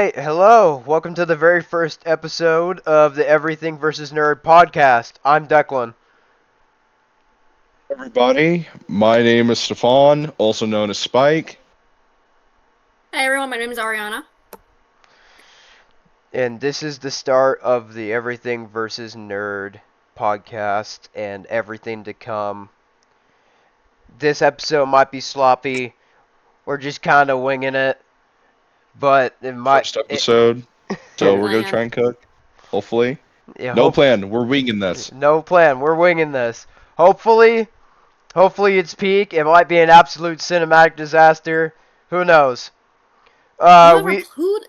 Hey, hello. Welcome to the very first episode of the Everything vs. Nerd podcast. I'm Declan. Everybody, my name is Stefan, also known as Spike. Hey everyone, my name is Ariana. And this is the start of the Everything vs. Nerd podcast and everything to come. This episode might be sloppy. We're just kind of winging it. But it might. First episode, No so we're gonna plan. try and cook. Hopefully, Yeah, no plan. We're winging this. no plan. We're winging this. Hopefully it's peak. It might be an absolute cinematic disaster. Who knows? We Who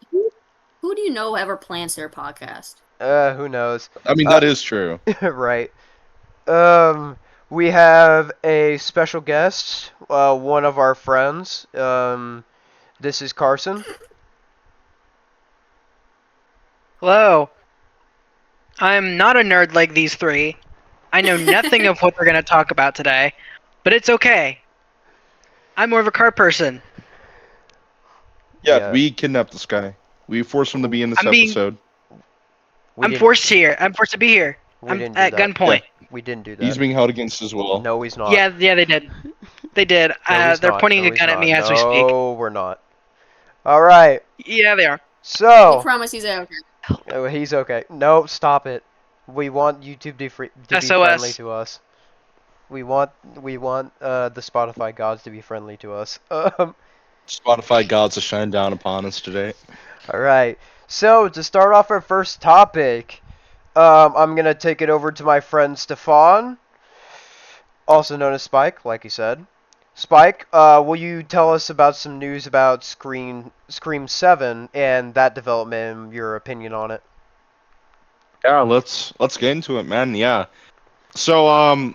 do you know ever plans their podcast? Who knows? I mean, that is true. Right. We have a special guest, one of our friends. This is Carson. Hello. I'm not a nerd like these three. I know nothing of what they're going to talk about today, but it's okay. I'm more of a car person. Yeah, we kidnapped this guy. We forced him to be in this episode. I'm forced here. I'm forced to be here. I'm at gunpoint. We didn't do that. He's being held against as well. No, he's not. Yeah, they did. They did. They're pointing a gun at me as we speak. No, we're not. All right. Yeah, they are. So. We promise he's okay. Oh, he's okay. No, stop it. We want YouTube to be friendly to us. We want the Spotify gods to be friendly to us. Spotify gods to shine down upon us today. Alright, so to start off our first topic, I'm going to take it over to my friend Stefan, also known as Spike, like he said. Spike, will you tell us about some news about Scream 7 and that development and your opinion on it? Yeah, let's get into it, man. Yeah. So,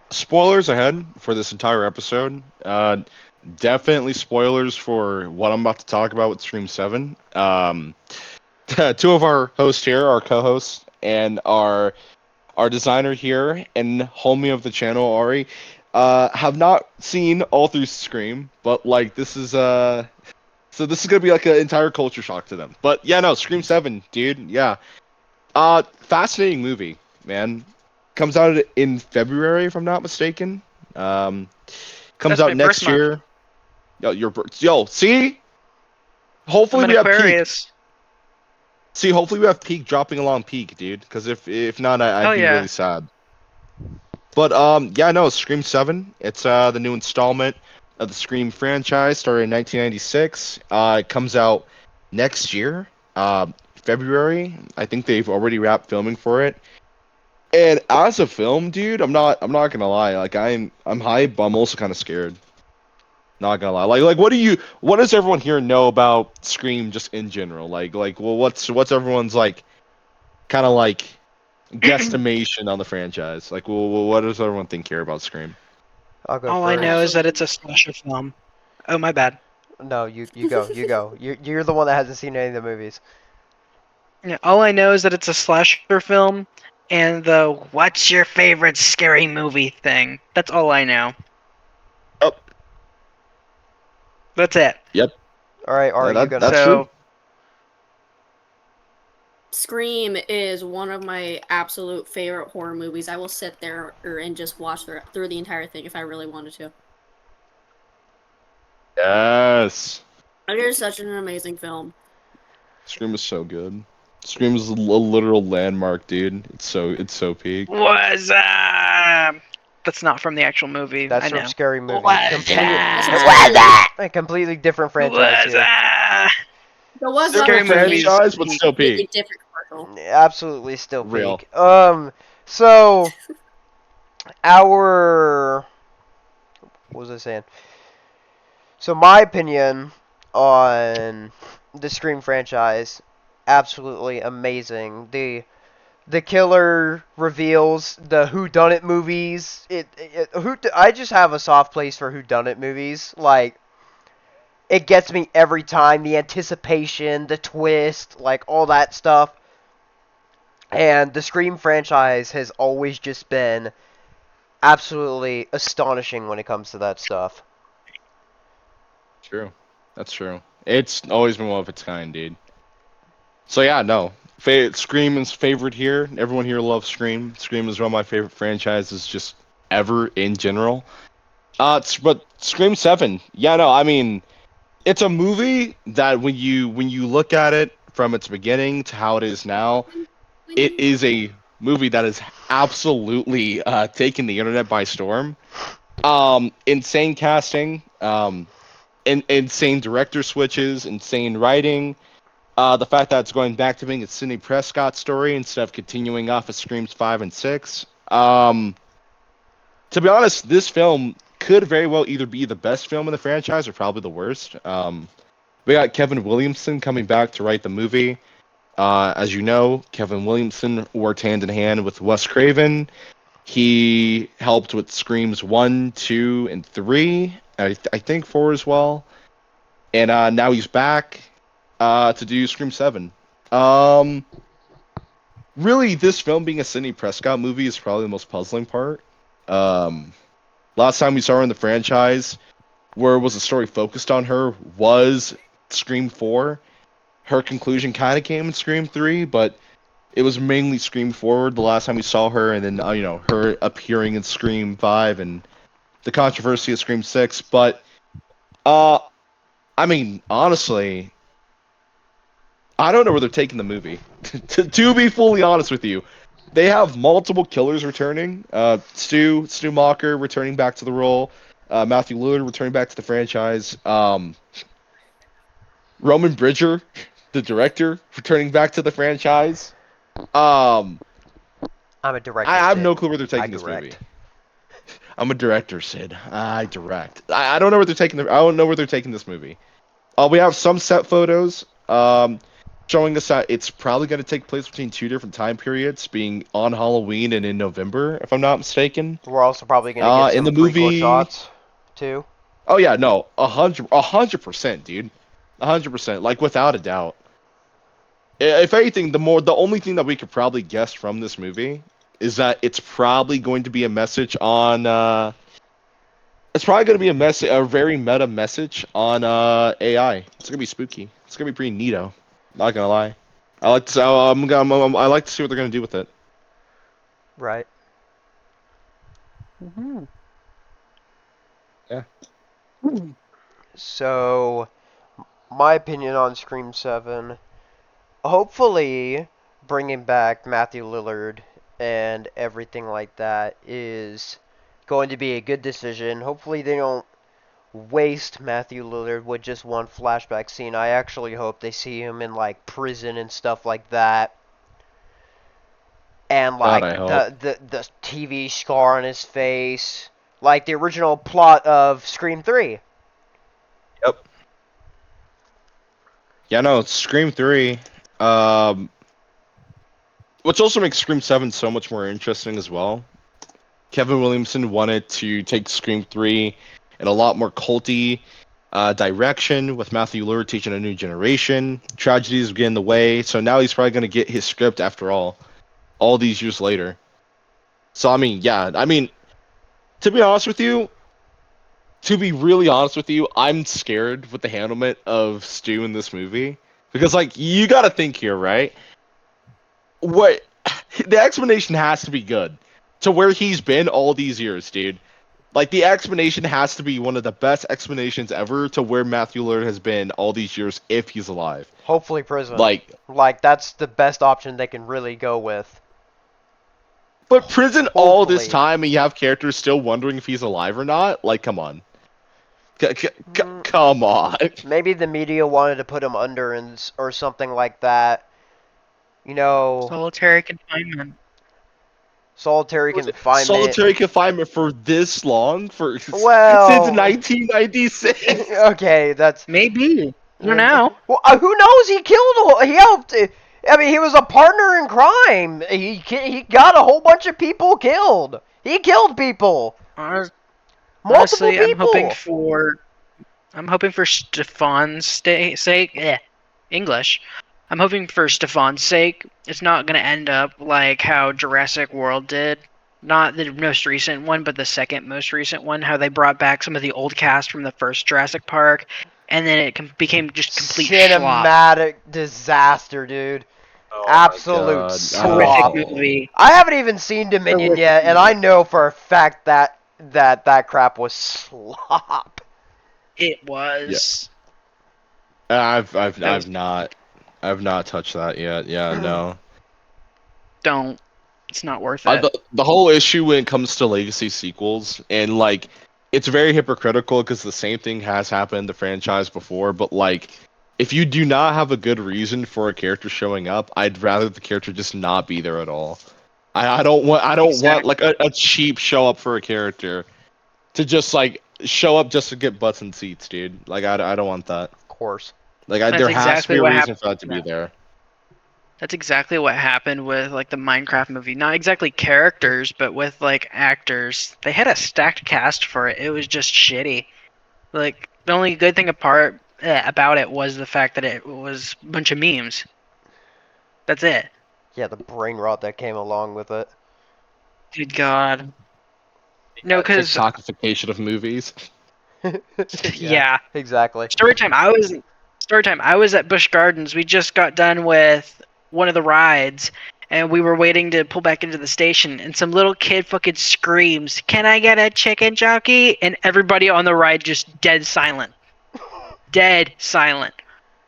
spoilers ahead for this entire episode. Definitely spoilers for what I'm about to talk about with Scream 7. Two of our hosts here, our co-hosts, and our designer here, and homie of the channel, Ari, have not seen all through Scream, but like this is so this is gonna be like an entire culture shock to them. But yeah, no, Scream 7, dude, yeah. Fascinating movie, man. Comes out in February, if I'm not mistaken. Comes That's out my next birth month. year. Yo, see? Hopefully I'm we an have peak. Aquarius. See, hopefully we have peak dropping along peak, dude. Because if not, I'd be really sad. But yeah, no, Scream 7. It's the new installment of the Scream franchise, started in 1996. It comes out next year, February. I think they've already wrapped filming for it. And as a film, dude, I'm not gonna lie. Like I'm hyped, but I'm also kind of scared. Not gonna lie. Like what does everyone here know about Scream just in general? Well, what's everyone's like kind of like guesstimation on the franchise? Like, well, what does everyone think here about Scream? I'll go All first. I know is that it's a slasher film. Oh, my bad. No, you go. You're the one that hasn't seen any of the movies. Yeah, all I know is that it's a slasher film, and the "What's your favorite scary movie?" thing. That's all I know. Oh. That's it. Yep. All right, Ari, you go. That's true. Scream is one of my absolute favorite horror movies. I will sit there and just watch through the entire thing if I really wanted to. Yes. It is such an amazing film. Scream is so good. Scream is a literal landmark, dude. It's so peak. What's up? That's not from the actual movie. That's I from know. Scary Movie. Completely different franchise here. There was Scary another Movie, franchise, but still peak. different commercial. Absolutely still Real. peak. So our what was I saying? So my opinion on the Scream franchise, absolutely amazing. The killer reveals, the whodunit movies. I just have a soft place for whodunit movies. Like, it gets me every time. The anticipation, the twist, like all that stuff. And the Scream franchise has always just been absolutely astonishing when it comes to that stuff. True. That's true. It's always been one of its kind, dude. So yeah, no. Scream is favorite here. Everyone here loves Scream. Scream is one of my favorite franchises just ever in general. But Scream 7, yeah, no, I mean, it's a movie that when you look at it from its beginning to how it is now, it is a movie that has absolutely taken the internet by storm. Insane casting, insane director switches, insane writing. The fact that it's going back to being a Sidney Prescott story instead of continuing off of Screams 5 and 6. To be honest, this film could very well either be the best film in the franchise or probably the worst. We got Kevin Williamson coming back to write the movie. As you know, Kevin Williamson worked hand in hand with Wes Craven. He helped with Screams 1, 2, and 3. I think 4 as well. And now he's back to do Scream 7. Um, really, this film being a Sidney Prescott movie is probably the most puzzling part. Um, Last time we saw her in the franchise, where was the story focused on her, was Scream 4. Her conclusion kind of came in Scream 3, but it was mainly Scream Forward the last time we saw her, and then her appearing in Scream 5 and the controversy of Scream 6. But uh, I mean, honestly, I don't know where they're taking the movie. to be fully honest with you, they have multiple killers returning. Stu Macher returning back to the role. Matthew Lillard returning back to the franchise. Roman Bridger, the director, returning back to the franchise. Um, I'm a director, I have Sid. no clue where they're I taking this movie. direct. I'm a director, Sid. I direct. I don't know where they're taking I don't know where they're taking this movie. We have some set photos showing us that it's probably going to take place between two different time periods, being on Halloween and in November, if I'm not mistaken. We're also probably gonna get In some the prequel movie, shots too. oh yeah, no, 100%, dude, 100%, like without a doubt. If anything, the only thing that we could probably guess from this movie is that it's probably going to be a message on. It's probably going to be a very meta message on AI. It's gonna be spooky. It's gonna be pretty neato. Not gonna lie. I like to. I like to see what they're gonna do with it. Right. Yeah. So, my opinion on Scream 7, hopefully bringing back Matthew Lillard and everything like that is going to be a good decision. Hopefully they don't waste Matthew Lillard with just one flashback scene. I actually hope they see him in like prison and stuff like that. And God, like I hope. the TV scar on his face, like the original plot of Scream 3. Yep. Yeah, no, it's Scream 3. Um, which also makes Scream 7 so much more interesting as well. Kevin Williamson wanted to take Scream 3 in a lot more culty direction, with Matthew Lillard teaching a new generation. Tragedies get in the way, so now he's probably going to get his script after all these years later. So, I mean, yeah, I mean, to be honest with you, to be really honest with you, I'm scared with the handlement of Stu in this movie. Because, like, you gotta think here, right? What the explanation has to be good to where he's been all these years, dude. Like, the explanation has to be one of the best explanations ever to where Matthew Lillard has been all these years if he's alive. Hopefully prison. Like, That's the best option they can really go with. but prison all this Hopefully. time and you have characters still wondering if he's alive or not? Like, come on. Come on. Maybe the media wanted to put him under or something like that. You know, Solitary confinement. solitary confinement. Solitary confinement for this long? Well, Since 1996? Okay, that's Maybe. I don't know. Well, who knows? He helped. I mean, he was a partner in crime. He got a whole bunch of people killed. He killed people. Multiple Honestly, people. I'm hoping for Stefan's sake. English. I'm hoping for Stefan's sake, it's not gonna end up like how Jurassic World did. Not the most recent one, but the second most recent one. How they brought back some of the old cast from the first Jurassic Park, and then it became just complete slop. Cinematic disaster, dude. Oh Absolute my God. slop. Horrific movie. I haven't even seen Dominion Horrific yet, and movie. I know for a fact that crap was slop. It was. I've not touched that yet. Yeah, no. Don't. It's not worth it. The whole issue when it comes to legacy sequels, and like, it's very hypocritical because the same thing has happened in the franchise before. But like, if you do not have a good reason for a character showing up, I'd rather the character just not be there at all. I don't want like a cheap show up for a character to just like show up just to get butts and seats, dude. Like I don't want that. Of course. Like That's there has to exactly be a what reason happened. for that to be there. That's exactly what happened with like the Minecraft movie. Not exactly characters, but with like actors. They had a stacked cast for it. It was just shitty. Like the only good thing about it was the fact that it was a bunch of memes. That's it. Yeah, the brain rot that came along with it. Good God. No, because TikTokification of movies. yeah. Exactly. Storytime. I was at Busch Gardens. We just got done with one of the rides, and we were waiting to pull back into the station. And some little kid fucking screams, "Can I get a chicken jockey?" And everybody on the ride just dead silent. Dead silent.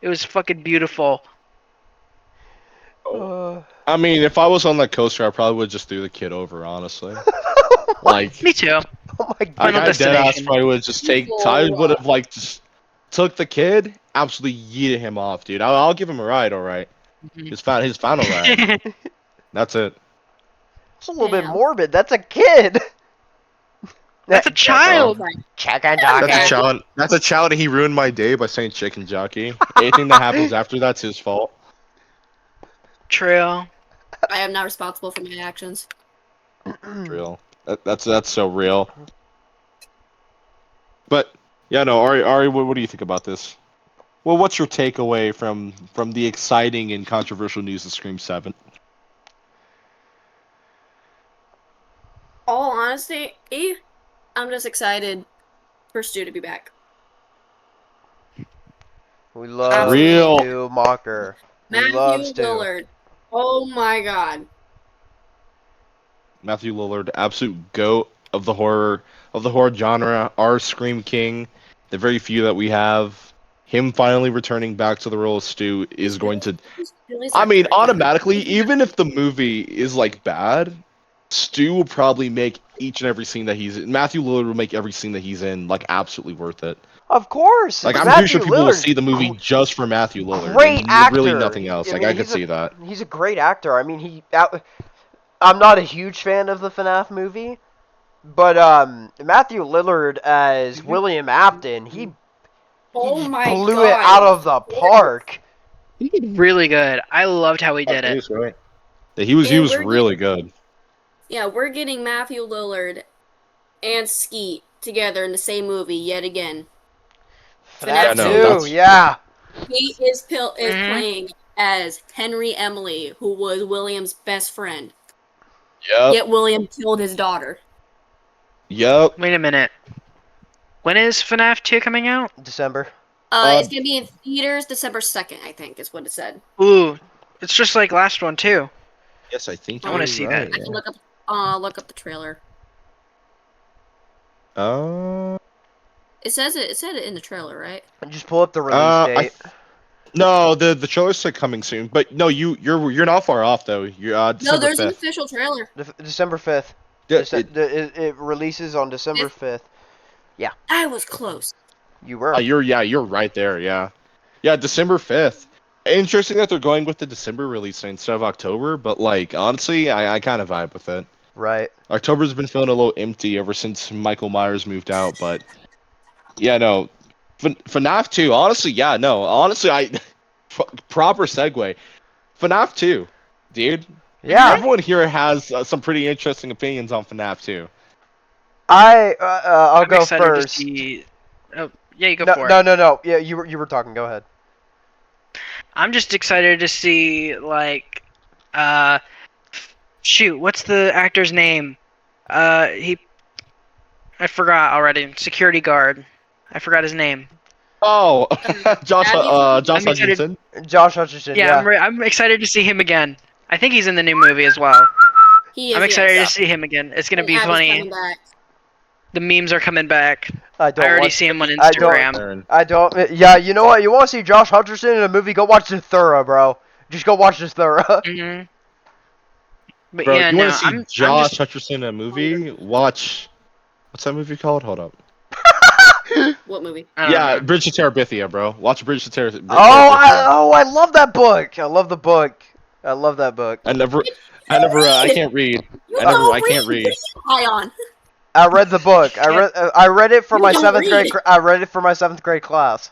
It was fucking beautiful. I mean, if I was on that coaster, I probably would just threw the kid over, honestly. Like, Me too. Oh my god. Final I dead ass Destination. probably would just take. I would have like just took the kid, absolutely yeeted him off, dude. I'll give him a ride, all right. His final ride. That's it. It's a little bit Damn. morbid. That's a kid. That's a child. Chicken That's jockey. a child. That's a child, and he ruined my day by saying chicken jockey. Anything that happens after that's his fault. True. I am not responsible for my actions. Real. That's so real. But yeah, no, Ari, what do you think about this? Well, what's your takeaway from the exciting and controversial news of Scream 7? All honesty, I'm just excited for Stu to be back. We love Real. Stu Mocker. We Matthew love Stu. Lillard. Oh my god. Matthew Lillard, absolute goat of the horror genre, our Scream King, the very few that we have. Him finally returning back to the role of Stu is going to. I mean, automatically, even if the movie is like bad, Stu will probably make each and every scene that he's in. Matthew Lillard will make every scene that he's in like absolutely worth it. Of course. Like I'm Matthew pretty sure people will Lillard's see the movie just for Matthew Lillard. Great and actor. Really nothing else. Like I could he's see that. He's a great actor. I mean, I'm not a huge fan of the FNAF movie, but Matthew Lillard as William Afton, he Oh my blew god. it out of the park. He did really good. I loved how he did He it. was right. Yeah, he was really good. Yeah, we're getting Matthew Lillard and Skeet together in the same movie yet again. FNAF no, 2, yeah. He is playing as Henry Emily, who was William's best friend. Yep. Yet William killed his daughter. Yep. Wait a minute. When is FNAF 2 coming out? December. It's gonna be in theaters December 2nd, I think, is what it said. Ooh, it's just like last one too. Yes, I think I wanna you're see right, that. I can look up the trailer. It said it in the trailer, right? Just pull up the release date. No, the trailer's still coming soon. But no, you're not far off though. You're December No, there's 5th. an official trailer. December 5th. Yeah, It releases on December 5th. I was close. You were. you're right there. Yeah, December 5th. Interesting that they're going with the December release instead of October. But like honestly, I kind of vibe with it. Right. October's been feeling a little empty ever since Michael Myers moved out. But yeah, no. FNAF 2, honestly, yeah, no. Honestly, proper segue. FNAF 2, dude. Yeah. Everyone here has some pretty interesting opinions on FNAF 2. I'll I'm go excited to first. see- Oh, yeah, you go No, for it. no. Yeah, you were talking. Go ahead. I'm just excited to see like, shoot, what's the actor's name? I forgot already. Security guard. I forgot his name. Oh, Josh. Have you Josh I'm excited. Hutcherson. Josh Hutcherson. Yeah, Yeah. I'm excited to see him again. I think he's in the new movie as well. He I'm is, excited yes. to see him again. It's gonna And be Abby's funny. coming back. The memes are coming back. I I don't already want. see him on I don't- Instagram. I don't. Yeah, you know what? You want to see Josh Hutcherson in a movie? Go watch Zathura, bro. Just go watch Zathura. hmm But Bro, yeah, you want no, to see I'm Josh just Hutcherson in a movie? Watch. What's that movie called? Hold up. What movie? I don't Yeah, know. Bridge to Terabithia, bro. Watch Bridge to I Terabithia. love that book. I love the book. I love that book. I can't read. You I don't can't read. read. What are you high on? I read the book. I read it for You my don't seventh grade. read. I read it for my seventh grade class.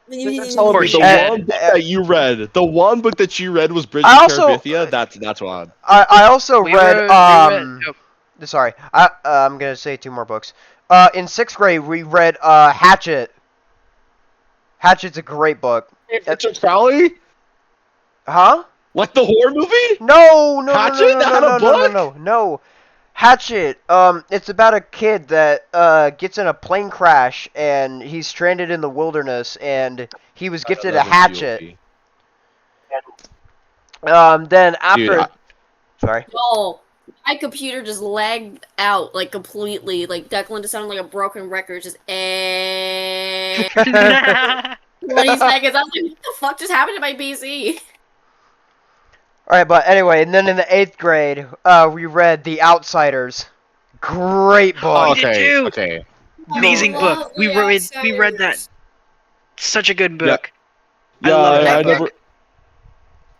You're telling me course the you did. one book that you read, the one book that you read was Bridge I to also Terabithia. That's wild. I also We read read. Oh, sorry. I'm gonna say two more books. In sixth grade we read Hatchet. Hatchet's a great book. Richard Crowley? Huh? Like the horror movie? Hatchet? That had a book? No. Hatchet. It's about a kid that gets in a plane crash and he's stranded in the wilderness and he was gifted a hatchet. Then Dude, after, sorry. Oh, my computer just lagged out like completely. Like Declan just sounded like a broken record. Just 20 seconds. I was like, what the fuck just happened to my PC? Alright, but anyway, and then in the eighth grade, we read The Outsiders. Great Oh, book. We did okay, too. okay. Amazing I book. love We The read that. Outsiders. Such a good book. Yeah, I love that I book.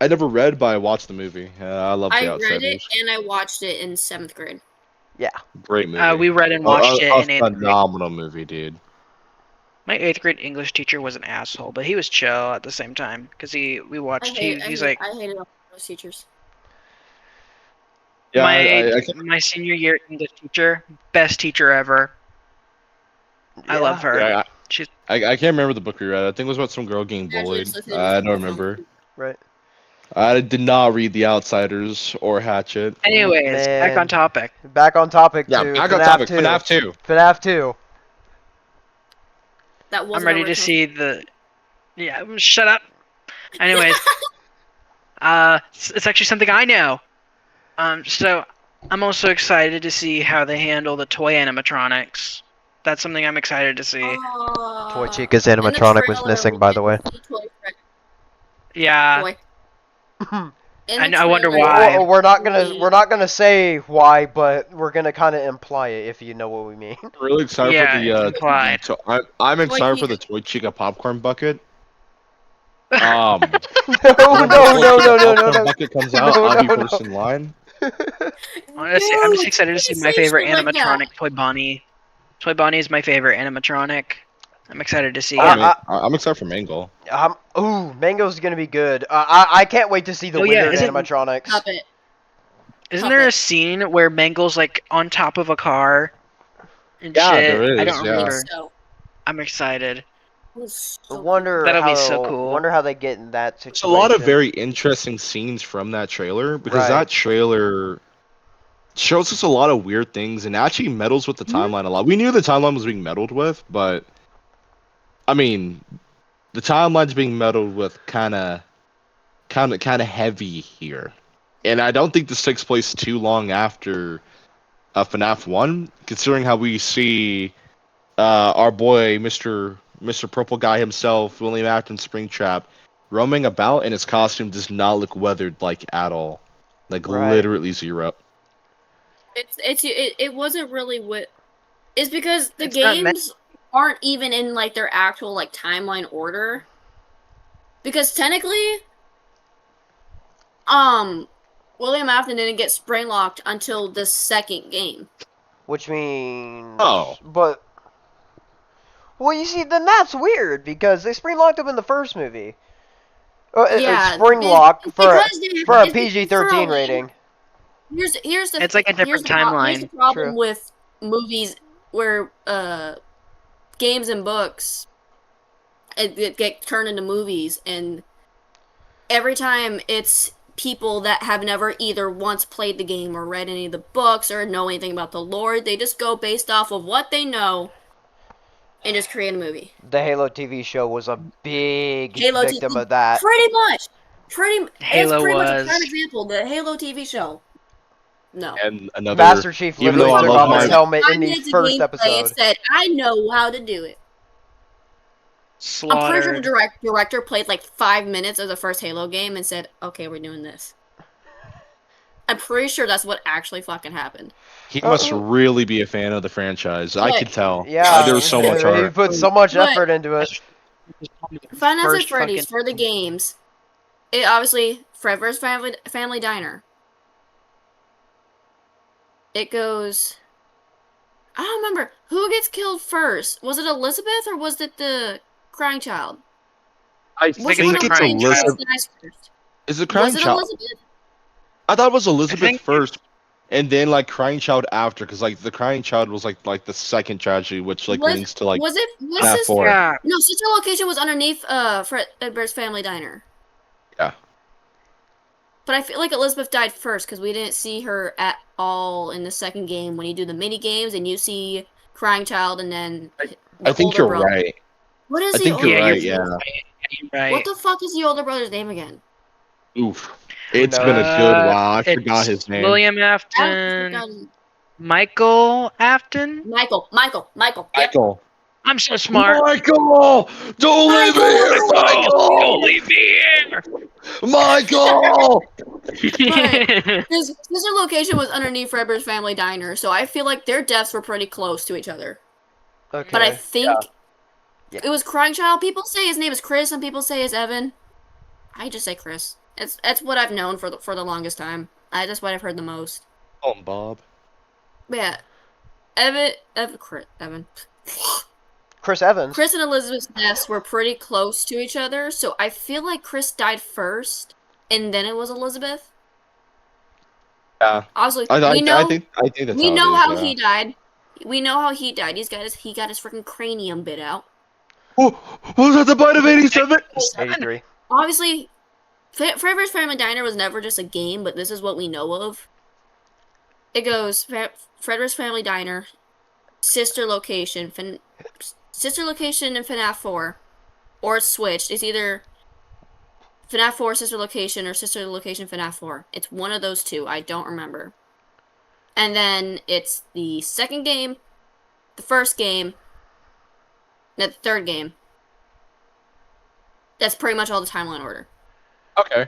never read, but I watched the movie. I love The I read it Outsiders. and I watched it in 7th grade. Yeah. Great movie. We read and watched it in 8th grade. Phenomenal movie, dude. My 8th grade English teacher was an asshole, but he was chill at the same time because we watched. He's like I hated all those teachers. Yeah, my senior year English teacher, best teacher ever. I love her. yeah, She's I can't remember the book we read. I think it was about some girl getting bullied. I don't remember. Right. I did not read The Outsiders or Hatchet. anyways, back Man. on topic. Back on topic Yeah, to back on FNAF topic. 2. FNAF 2. FNAF 2. That wasn't I'm ready our to original- see the. Yeah, shut up. Anyways, it's actually something I know. So I'm also excited to see how they handle the toy animatronics. That's something I'm excited to see. Toy Chica's in the animatronic was trailer, missing, we by the didn't way. see Toy Fred Yeah, Toy. In I the know- I wonder trailer, why. We're not gonna say why, but we're gonna kind of imply it if you know what we mean. I'm really excited Yeah, for it's implied. I'm excited for Chica. the Toy Chica popcorn bucket. No, When no, the no, Toy Chica no, no, no, popcorn no. bucket comes out, No, I'll be no, first no. in line. Honestly, I'm just Dude, excited to see please my say favorite shit like that. animatronic, Toy Bonnie. Toy Bonnie is my favorite animatronic. I'm excited to see I- him. I'm excited for Mangle. Ooh, Mango's gonna be good. I can't wait to see the Oh, yeah, wizard isn't- animatronics. Stop it. Isn't there a scene where Mangle's like on top of a car and Yeah, shit? there I is, don't yeah. remember. So, I'm excited. it was I so wonder That'll how be so cool. wonder how they get in that There's situation. a lot of very interesting scenes from that trailer because Right. that trailer shows us a lot of weird things and actually meddles with the timeline a lot. We knew the timeline was being meddled with, but I mean, the timeline's being meddled with kind of heavy here. And I don't think this takes place too long after FNAF 1, considering how we see our boy, Mr. Purple Guy himself, William Afton Springtrap, roaming about, and his costume does not look weathered, like, at all. Like, Right. literally zero. it wasn't really what. It's because the It's not meant- games aren't even in like their actual like timeline order. Because technically, William Afton didn't get spring locked until the second game. Which means. Oh. But. Well, you see, then that's weird because they spring locked him in the first movie. Yeah, spring it's lock for because they- a it's PG-13 for a- rating. Here's the It's like a here's different the pro- timeline. Here's the problem True. with movies where games and books it get turned into movies, and every time it's people that have never either once played the game or read any of the books or know anything about the lore, they just go based off of what they know and just create a movie. The Halo TV show was a big Halo victim TV, of that. pretty much. It's Halo pretty much a was. prime example. The Halo TV show. No. And another, Master Chief even literally though I took love off his my, helmet in 5 the minutes of first gameplay, episode. it said, I know how to do it. I'm pretty sure the Slaughtered. director played like 5 minutes of the first Halo game and said, okay, we're doing this. I'm pretty sure that's what actually fucking happened. he must really be a fan of the franchise. I But- could tell. Yeah, There was so much he art. put so much But- effort into it. Five Nights at First Freddy's fucking- for the games. It obviously Fred's Family Diner. It goes. I don't remember who gets killed first. Was it Elizabeth or was it the crying child? I Which think one of it's the crying childs Elizabeth. dies first? Is it Crying Was it Child? Elizabeth? I thought it was Elizabeth think- first, and then like Crying Child after, because like the Crying Child was like the second tragedy, which like links to like was FNAF Sister? 4. Yeah. No, Sister Location was underneath Fred's Family Diner. Yeah. But I feel like Elizabeth died first because we didn't see her at all in the second game when you do the mini games and you see Crying Child and then the I think older you're brother. right. What is I the think older you're right. you're Yeah. You're right. What the fuck is the older brother's name again? Oof. It's been a good while. I forgot It's his name. William I Afton. forgot- Michael Afton. Michael. Yep. Michael. I'm so smart. Michael! Don't leave me here, Michael! leave me here. Michael! His sister location was underneath Fred's Family Diner, so I feel like their deaths were pretty close to each other. Okay. But I think Yeah. it was Crying Child. People say his name is Chris, and people say it's Evan. I just say Chris. That's what I've known for the longest time. That's what I've heard the most. Oh, Bob. But yeah, Evan. Chris Evans. Chris and Elizabeth's deaths were pretty close to each other, so I feel like Chris died first, and then it was Elizabeth. Yeah. Obviously, I we know think that's we how know it is, how yeah. he died. We know how he died. He got his freaking cranium bit out. Oh, was that the bite of 87? 83. Obviously, Fred's Family Diner was never just a game, but this is what we know of. It goes Fred's Family Diner, sister location, sister location in FNAF 4, or it's switched. It's either FNAF 4 sister location or sister location FNAF 4. It's one of those two. I don't remember. And then it's the second game, the first game, and the third game. That's pretty much all the timeline order. Okay.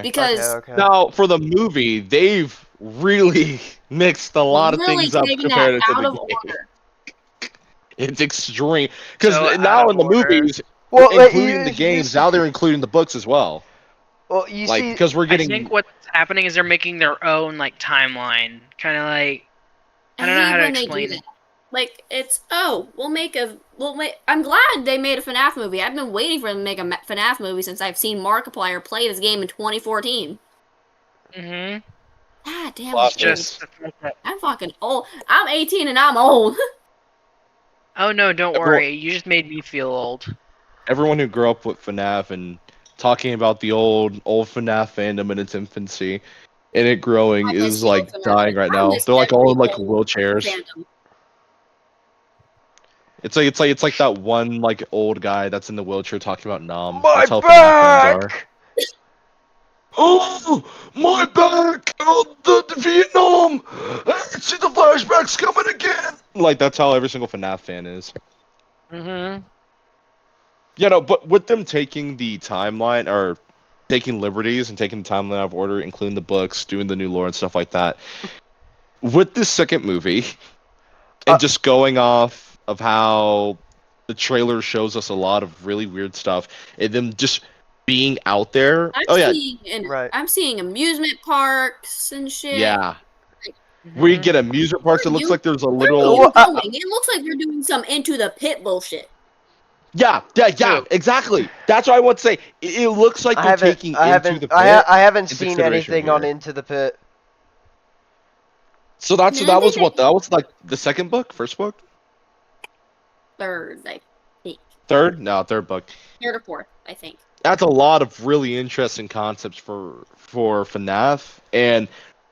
Because Okay. Now, for the movie, they've really mixed a lot of really things up taking compared that to out the of game. order. It's extreme. Because So now out of in the order. movies, Well, including the games, now they're including the books as well. Well, you Like, see, because we're I getting... think what's happening is they're making their own like timeline, kind of like I don't know hate how to when they do explain that. it. Like it's I'm glad they made a FNAF movie. I've been waiting for them to make a FNAF movie since I've seen Markiplier play this game in 2014. Mm-hmm. Ah, damn Well, it. Just I'm fucking old. I'm 18 and I'm old. oh no, don't Everyone- worry. You just made me feel old. Everyone who grew up with FNAF and talking about the old FNAF fandom in its infancy and it growing I miss is the like old FNAF. dying right I now. miss They're like all in every like old wheelchairs. Fandom. It's like that one like old guy that's in the wheelchair talking about Nom. my That's how FNAF fans are. back! Oh, my back! Oh, the Vietnam! I can see the flashbacks coming again! Like, that's how every single FNAF fan is. Mm-hmm. Yeah, no, but with them taking the timeline, or taking liberties and taking the timeline out of order, including the books, doing the new lore and stuff like that, with this second movie, and just going off of how the trailer shows us a lot of really weird stuff, and them just being out there. Right. I'm seeing amusement parks and shit. Yeah. We get amusement parks. It looks like there's a Where are little. you going? It looks like you're doing some Into the Pit bullshit. Yeah, True. exactly. That's what I want to say. It looks like they're taking Into the Pit. I haven't into seen consideration anything on here. Into the Pit. So that was what? That was like the second book, first book, Third, I think. third? No, third book. Third or fourth, I think. That's a lot of really interesting concepts for FNAF, and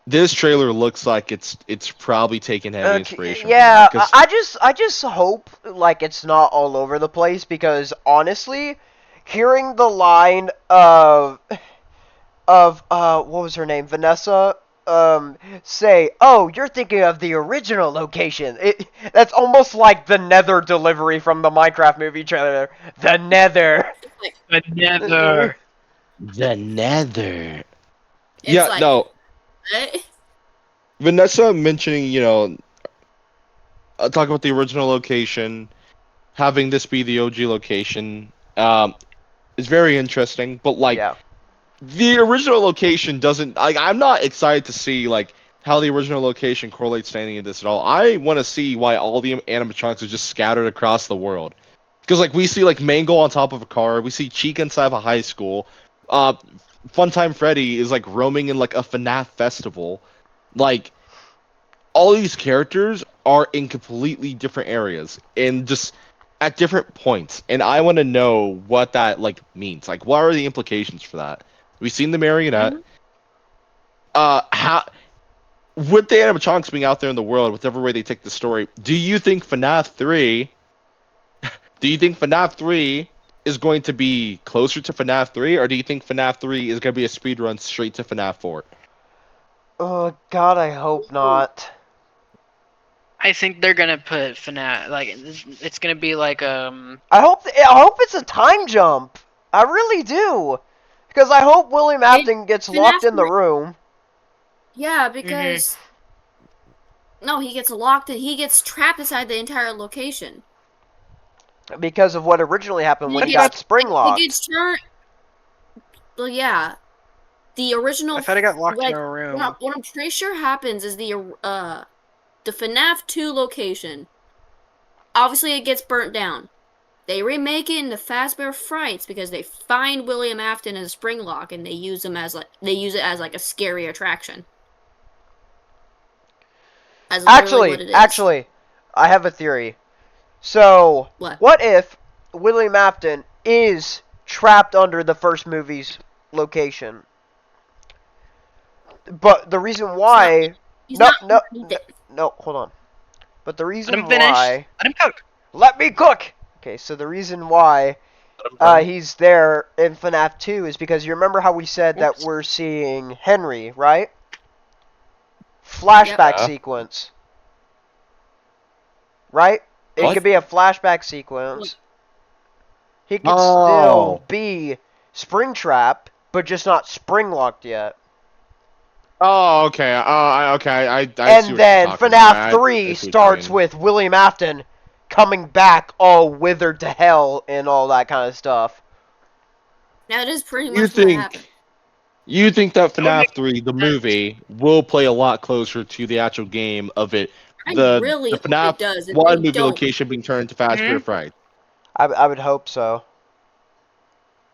this trailer looks like it's probably taking heavy inspiration from yeah, that. 'Cause I just hope like it's not all over the place because honestly, hearing the line of what was her name, Vanessa, say, "Oh, you're thinking of the original location." That's almost like the Nether delivery from the Minecraft movie trailer. The Nether. Like, But never. the Nether. it's Yeah, like, no. what? Vanessa mentioning, talk about the original location, having this be the OG location, is very interesting. But like, Yeah. the original location doesn't. I'm not excited to see like how the original location correlates to any of this at all. I want to see why all the animatronics are just scattered across the world. Because like we see like Mango on top of a car, we see Chica inside of a high school. Uh, Funtime Freddy is like roaming in like a FNAF festival. Like all these characters are in completely different areas and just at different points. And I want to know what that like means. Like what are the implications for that? We've seen the marionette. Mhm. How with the animatronics being out there in the world, whichever way they take the story, do you think FNAF 3 is going to be closer to FNAF 3, or do you think FNAF 3 is going to be a speed run straight to FNAF 4? Oh God, I hope not. I think they're gonna put FNAF like it's gonna be like I hope it's a time jump. I really do. Because I hope William Afton gets locked FNAF in the room. Yeah, because no, he gets locked and he gets trapped inside the entire location. Because of what originally happened when he He got gets spring he locked. gets turned. Well, yeah, the original. I thought I got locked like, in a room. what I'm pretty sure happens is the FNAF 2 location. Obviously, it gets burnt down. They remake it into Fazbear Frights because they find William Afton in a spring lock and they use it as like a scary attraction. That's literally what it is. Actually, I have a theory. So, What? if William Afton is trapped under the first movie's location? But the reason why... He's No, not. no, no, no, hold on. But the Let reason him finish. why... Let him cook. Let me cook! Okay, so the reason why he's there in FNAF 2 is because you remember how we said that we're seeing Henry, right? Flashback Yeah. sequence. Right? It What? could be a flashback sequence. He could Oh. still be Springtrap, but just not spring locked yet. Oh, okay. Okay. I see And what then you're talking FNAF about. 3 I see what you starts mean. with William Afton coming back all withered to hell and all that kind of stuff. That is pretty You much what happened. think you think that That would FNAF make 3, the sense. movie, will play a lot closer to the actual game of it? I The really hope FNAF it does. If 1 they movie don't, location being turned to Fazbear Fright. I would hope so.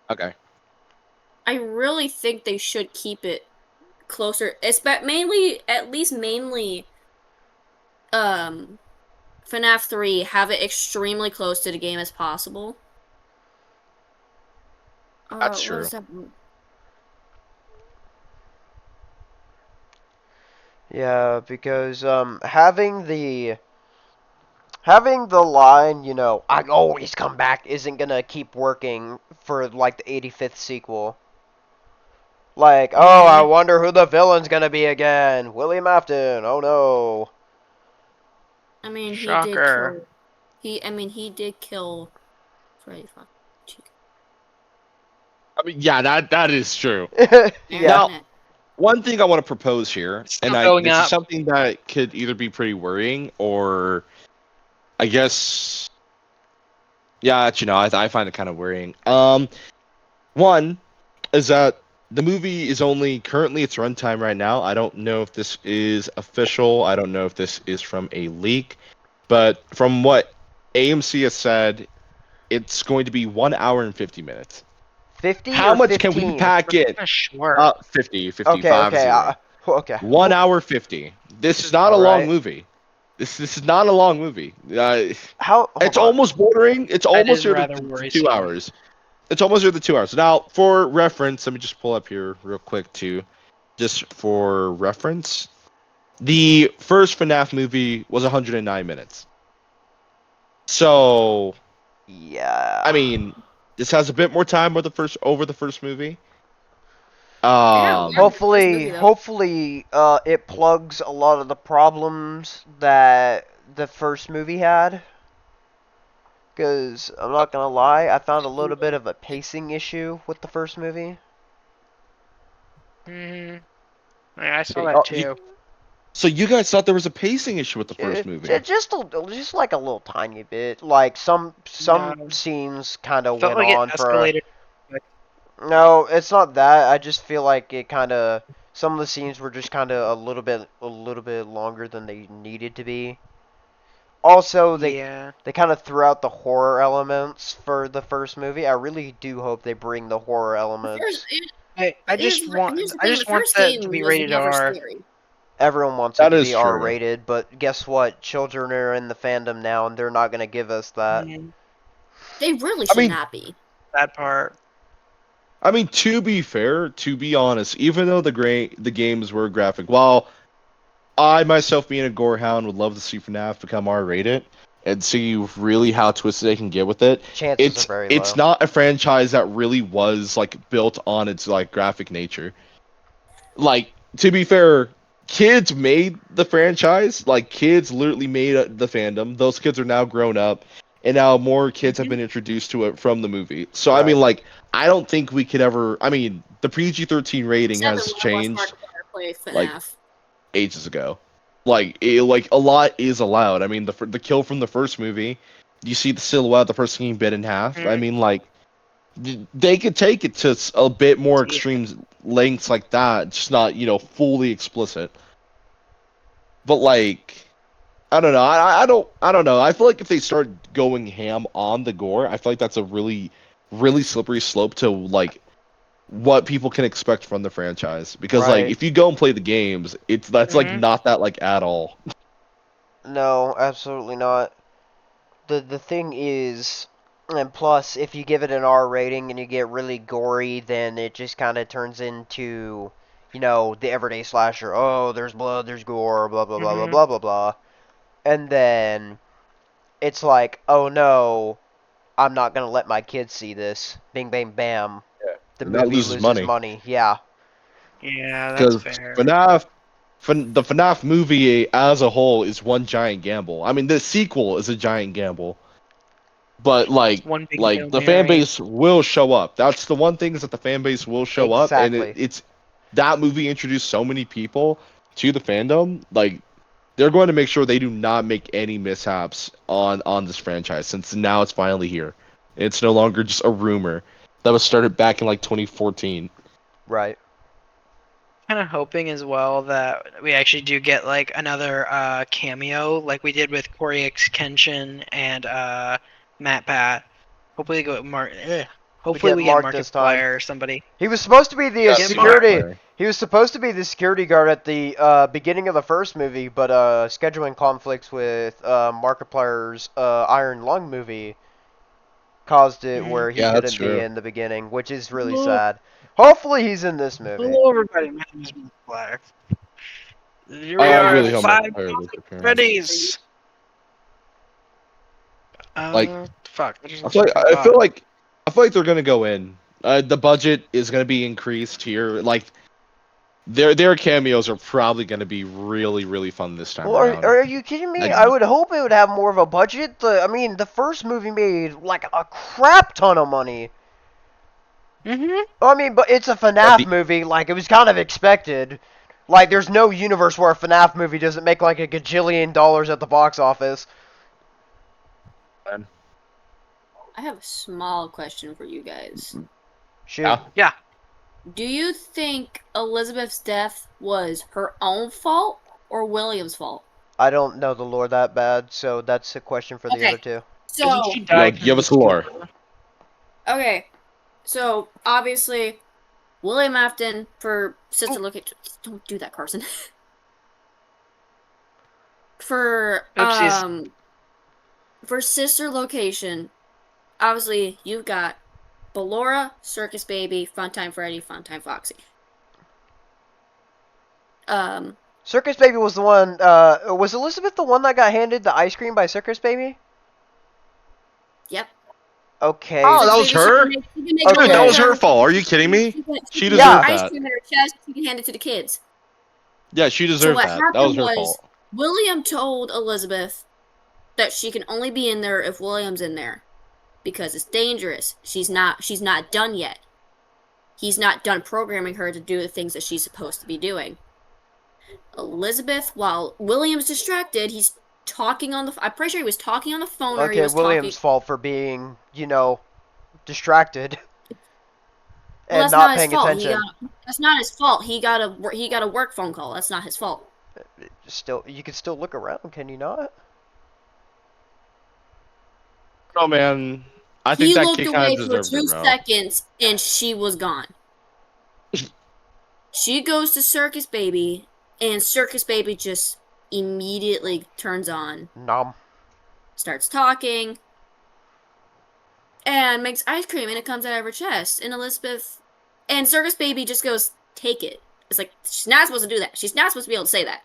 Okay. I really think they should keep it closer. Mainly, at least mainly, FNAF 3, have it extremely close to the game as possible. That's What true. was that? Yeah, because having the line, you know, I always come back isn't gonna keep working for like the 85th sequel. Like, oh, I wonder who the villain's gonna be again. William Afton. Oh no. I mean, Shocker. he did kill Freddy Fox. I mean, yeah, that is true. Yeah. Now, one thing I want to propose here, It's and still going this is up. something that could either be pretty worrying or, I guess, yeah, I find it kind of worrying. One is that the movie is only currently its runtime right now. I don't know if this is official. I don't know if this is from a leak, but from what AMC has said, it's going to be 1 hour and 50 minutes. 50 How or much can we 15? pack in? Sure. 50, Okay, 55, okay, 0. okay. 1 hour 50. This is not a long Alright. movie. This is not a long movie. How? It's Hold on. almost bordering. It's That almost is near rather the 2 worrisome. hours. It's almost near the 2 hours. Now, for reference, let me just pull up here real quick too. just for reference, the first FNAF movie was 109 minutes. So, Yeah. I mean, this has a bit more time over the first movie. Hopefully, it plugs a lot of the problems that the first movie had. Because I'm not gonna lie, I found a little bit of a pacing issue with the first movie. Yeah, I saw that too. So you guys thought there was a pacing issue with the first movie? Just like a little tiny bit. Like some scenes kind of Felt went like it on for. escalated. No, it's not that. I just feel like it kind of. Some of the scenes were just kind of a little bit longer than they needed to be. Also, they kind of threw out the horror elements for the first movie. I really do hope they bring the horror elements. I just want first that game to be was rated never R. scary. Everyone wants it That to is be true. R-rated, but guess what? Children are in the fandom now, and they're not going to give us that. They really should not be. That part. I mean, to be fair, to be honest, even though the games were graphic, while I myself being a gorehound would love to see FNAF become R-rated and see really how twisted they can get with it. Chances are very It's low. not a franchise that really was like built on its like graphic nature. Like, to be fair, kids made the franchise. Like, kids literally made the fandom. Those kids are now grown up, and now more kids have been introduced to it from the movie. So I mean, Right. like, I don't think we could ever. I mean, the PG-13 rating Except has when I watched changed Markiplier play like FNAF. ages ago. Like a lot is allowed. I mean, the kill from the first movie, you see the silhouette of the person getting bit in half. I mean, like, they could take it to a bit more extreme lengths like that, just not fully explicit. But like, I don't know. I don't know. I feel like if they start going ham on the gore, I feel like that's a really slippery slope to like what people can expect from the franchise. Because like, Right. if you go and play the games, that's like not that like at all. No, absolutely not. The thing is, and plus, if you give it an R rating and you get really gory, then it just kind of turns into, the everyday slasher. Oh, there's blood, there's gore, blah blah blah blah blah blah blah. And then it's like, oh no, I'm not gonna let my kids see this. Bing bang bam. The And that movie loses loses money. money. Yeah. Yeah, that's Because fair. The FNAF movie as a whole is one giant gamble. I mean, the sequel is a giant gamble, but It's one big like Hail the fan Mary. base will show up. That's the one thing is that the fan base will show up, and Exactly. it's that movie introduced so many people to the fandom. Like they're going to make sure they do not make any mishaps on this franchise since now it's finally here. It's no longer just a rumor that was started back in like 2014. Right. Kind of hoping as well that we actually do get like another cameo, like we did with Corey X Kenshin and Matt Pat. Hopefully, hopefully get we get Mark this time. Markiplier or somebody. He was supposed to be the Yeah, security. Markiplier. He was supposed to be the security guard at the beginning of the first movie, but scheduling conflicts with Markiplier's Iron Lung movie caused it where he Yeah, that's couldn't be true. in the beginning, which is really sad. Hopefully, he's in this movie. Hello, everybody. My name is Markiplier. Here we I are, really hope 5 Markiplier makes an appearance. Freddy's. Like, Fuck. I just I lost feel my like, train of I feel thought. like I feel like they're gonna go in. The budget is gonna be increased here. Like their cameos are probably gonna be really fun this time Well, around. are you kidding me? Like, I would hope it would have more of a budget. The first movie made like a crap ton of money. I mean, but it's a FNAF movie. Like, it was kind of expected. Like, there's no universe where a FNAF movie doesn't make like a gajillion dollars at the box office. I have a small question for you guys. Shoot. Yeah. Do you think Elizabeth's death was her own fault or William's fault? I don't know the lore that bad, so that's a question for the other two. So, Isn't she died give us lore. okay, so obviously, William Afton for sister location. Don't do that, Carson. For Oopsies. for sister location, obviously you've got Ballora, Circus Baby, Funtime Freddy, Funtime Foxy. Circus Baby was the one. Was Elizabeth the one that got handed the ice cream by Circus Baby? Yep. Okay. Oh, that was her? She can make Okay. Dude, that was her her fault. Are you kidding me? She She can Yeah. deserved put ice that. cream in her chest. She can hand it to the kids. Yeah, she So deserved what that. That was happened her was fault. William told Elizabeth that she can only be in there if William's in there because it's dangerous. She's not done yet. He's not done programming her to do the things that she's supposed to be doing. Elizabeth, while William's distracted, he's talking on the. I'm pretty sure he was talking on the phone, or he Okay, was William's talking. fault for being, distracted Well, and that's not not his paying fault. attention. That's not his fault. He got a work phone call. That's not his fault. Still, you can still look around, can you not? Oh man, I think He that looked kid kind away of for deserved it, 2 bro. seconds, and she was gone. She goes to Circus Baby, and Circus Baby just immediately turns on, Nom. starts talking, and makes ice cream, and it comes out of her chest. And Circus Baby just goes, "Take it." It's like, she's not supposed to do that. She's not supposed to be able to say that.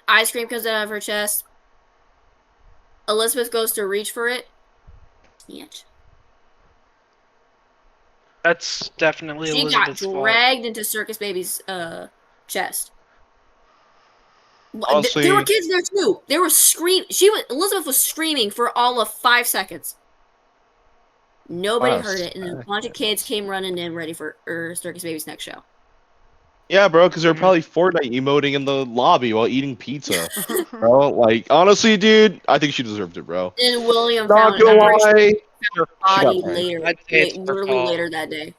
Ice cream comes out of her chest. Elizabeth goes to reach for it. Can't. That's definitely She got Elizabeth's fault. dragged into Circus Baby's chest. Honestly, There were kids there too. They were screaming. Elizabeth was screaming for all of 5 seconds. Nobody heard it, and then a bunch of kids came running in ready for Circus Baby's next show. yeah, bro, because they're probably Fortnite emoting in the lobby while eating pizza, bro. Like, honestly, dude, I think she deserved it, bro. And William Not found gonna her lie, body pranked. later, I'd say it's her literally fault. later that day.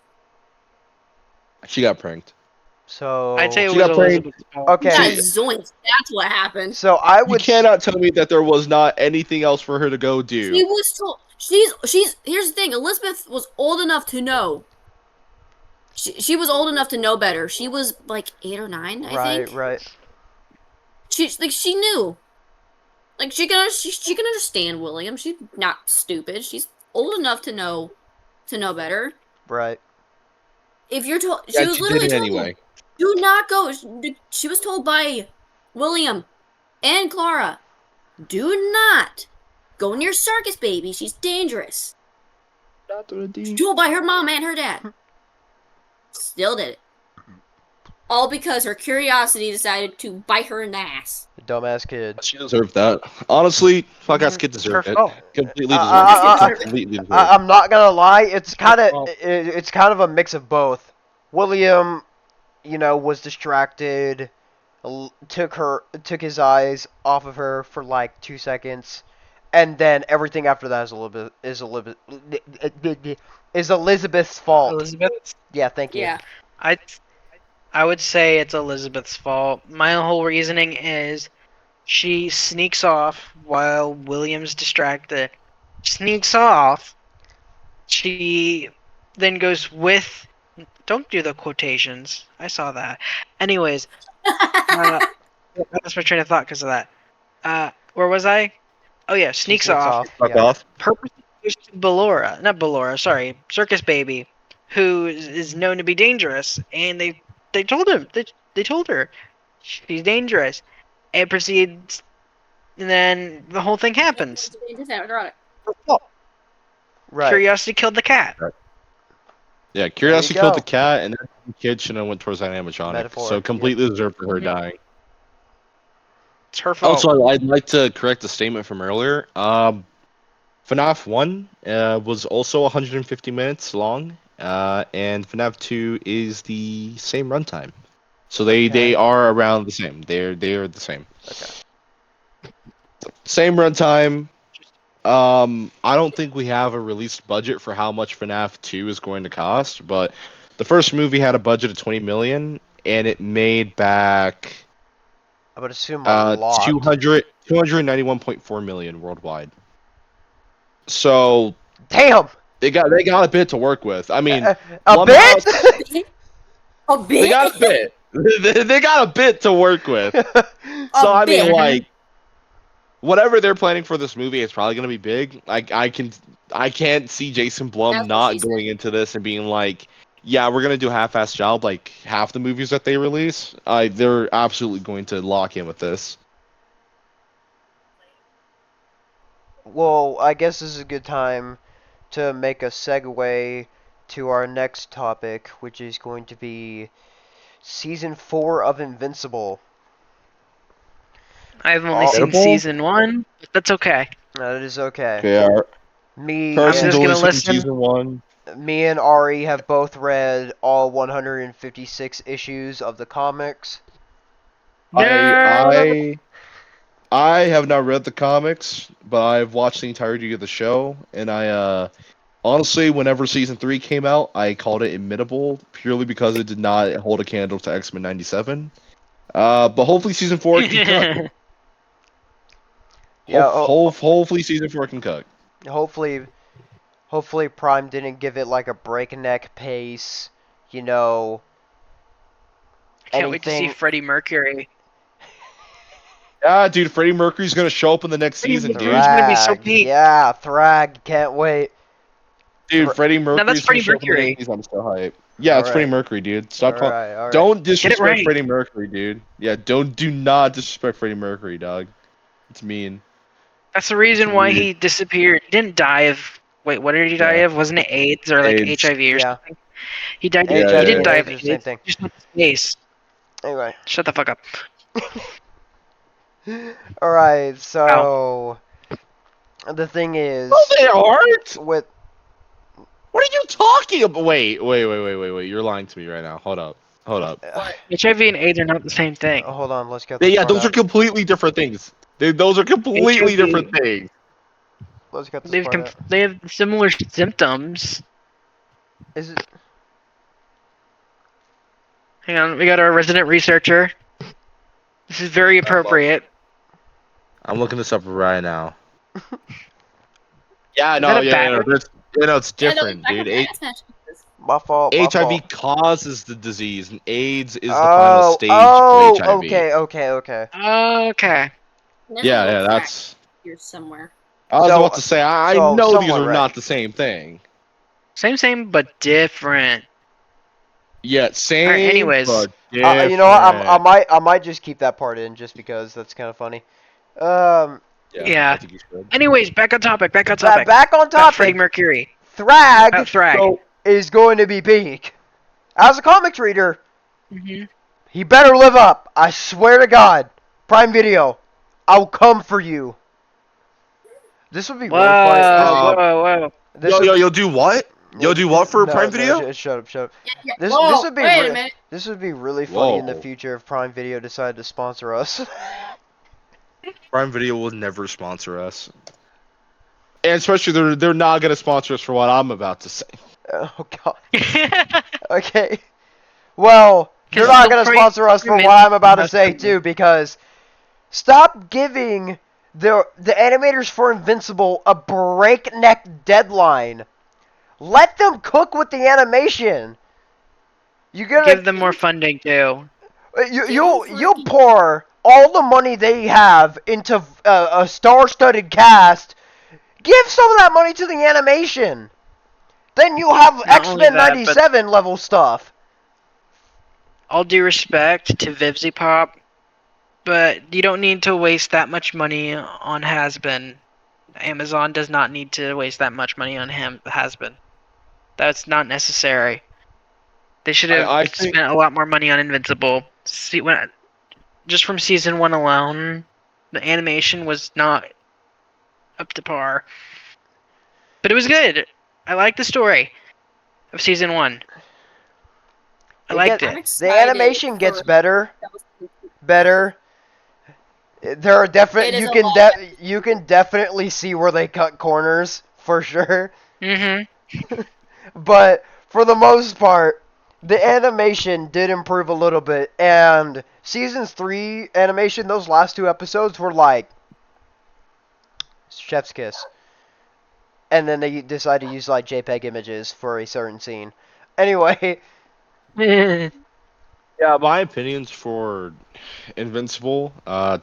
She got pranked. So I'd say it She was got pranked. Elizabeth's fault. Okay. Yeah, She- zoinks. That's what happened. So I You would cannot tell me that there was not anything else for her to go do. She was told. She's. Here's the thing. Elizabeth was old enough to know. She was old enough to know better. She was like 8 or 9, I think. Right. She knew. Like she can understand William. She's not stupid. She's old enough to know better. Right. If you're told, Yeah, she was she literally did it told, anyway. do not go. She was told by William and Clara, do not go near Circus Baby. She's dangerous. She's told by her mom and her dad. Still did it. All because her curiosity decided to bite her in the ass. Dumbass kid. She deserved that. Honestly, fuck ass kid deserved her it. fault. Completely I- deserved it. Completely deserved it. I'm not gonna lie. It's kind fault. of it's kind of a mix of both. William, was distracted, took his eyes off of her for like 2 seconds, and then everything after that is Elizabeth's fault. Elizabeth? Yeah, thank you. Yeah. I would say it's Elizabeth's fault. My whole reasoning is she sneaks off while William's distracted. Sneaks off. She then goes with. Don't do the quotations. I saw that. Anyways, I lost my train of thought because of that. Where was I? Oh yeah, sneaks off. Fuck Yeah. off. Purposely goes to not Ballora, sorry, Circus Baby, who is known to be dangerous, and they told him, they told her she's dangerous, and proceeds, and then the whole thing happens. Right. Curiosity killed the cat. Yeah, curiosity go. killed the cat, and then the kid should have went towards that animatronic. Metaphor, So completely deserved for her Mhm. dying. It's her fault. Also, I'd like to correct the statement from earlier. FNAF 1 was also 150 minutes long, and FNAF 2 is the same runtime. So they Okay. are around the same. They're the same. Okay. Same runtime. I don't think we have a released budget for how much FNAF 2 is going to cost, but the first movie had a budget of 20 million, and it made back I would assume a lot. 291.4 million worldwide. So Damn. they got a bit to work with. I mean, A Blumhouse- bit. A bit. they got a bit. They got a bit to work with. So I mean, bit. like, whatever they're planning for this movie, it's probably gonna be big. Like, I can't see Jason Blum That's what not she said. going into this and being like, yeah, we're gonna do a half-assed job like half the movies that they release. They're absolutely going to lock in with this. Well, I guess this is a good time to make a segue to our next topic, which is going to be season 4 of Invincible. I've only Oh. seen Edible? season 1, but that's okay. That is okay. Okay, Me Carson's just and only gonna seen listen. season 1. me and Ari have both read all 156 issues of the comics. No. I have not read the comics, but I've watched the entirety of the show, and I honestly, whenever season 3 came out, I called it imitable purely because it did not hold a candle to X-Men '97. But hopefully season 4 can cook. Yeah, Hopefully season 4 can cook. hopefully Prime didn't give it like a breakneck pace, you know, I can't wait to see anything. Freddie Mercury. Yeah, dude, Freddie Mercury's gonna show up in the next Freddie season, Mercury's dude. gonna be so Thrag, peak. yeah, Thrag, can't wait. Dude, Freddie No, that's Mercury's gonna Freddie show up in the next Mercury. season. I'm so hyped. Yeah, it's Freddie Alright, Mercury, dude. Stop calling. alright. Don't Get it disrespect right. Freddie Mercury, dude. Yeah, do not disrespect Freddie Mercury, dog. It's mean. That's the reason It's why rude. he disappeared. He didn't die of. Wait, what did he die Yeah. of? Wasn't it AIDS or like AIDS. HIV or Yeah. something? He died. Yeah, HIV He didn't and die AIDS of are the same AIDS. thing. He just went to space. Anyway. Shut the fuck up. Alright, Ow. so the thing is No, they aren't. with What are you talking about? Wait. You're lying to me right now. Hold up. HIV and AIDS are not the same thing. hold on, let's get this Yeah, part those are out. completely different things. Those are completely HIV different things. Let's get this part out. They have similar symptoms. Is it Hang on, we got our resident researcher. This is very appropriate. I'm looking this up right now. Yeah, Is no, that a yeah, no, bat? it's different, dude. my fault? HIV causes the disease, and AIDS is the final Oh, stage oh, of HIV. okay. Okay. Yeah, that's. Here somewhere. I was So- about to say, I so know these somewhat are right. not the same thing. Same, but different. Yeah, same. Alright, anyways. But different. you know what? I might just keep that part in just because that's kind of funny. Yeah. I think you should. Anyways, back on topic. Back on About topic. Freddie Mercury. Thrag About Thrag. So, is going to be peak. As a comics reader, Mhm. he better live up. I swear to God. Prime Video, I'll come for you. This would be really funny. Whoa. This you'll do what? You'll do what for Prime Video? Shut up. Yeah. This Whoa, would be wait a minute. this would be really funny in the Whoa. future if Prime Video decided to sponsor us. Prime Video will never sponsor us. And especially they're not gonna sponsor us for what I'm about to say. Oh God. Okay. Well, they're 'Cause not they'll gonna probably sponsor us for recommend what I'm about to us say to- too, because stop giving the animators for Invincible a breakneck deadline. Let them cook with the animation. You gotta Give them more funding too. you'll pour all the money they have into a star-studded cast. Give some of that money to the animation. Then you'll have Not only X-Men that, but- 97 level stuff. All due respect to Vivzy Pop, but you don't need to waste that much money on Has-Been. Amazon does not need to waste that much money on Has-Been. That's not necessary. They should have I think- spent a lot more money on Invincible. Just from season 1 alone, the animation was not up to par. But it was good. I liked the story of season 1. I liked I'm it. excited The animation gets for- better. There are It is a lot you can definitely see where they cut corners for sure. Mm-hmm. But for the most part, the animation did improve a little bit, and seasons 3 animation, those last 2 episodes were like chef's kiss. And then they decided to use like JPEG images for a certain scene. Anyway, Yeah, my opinions for Invincible,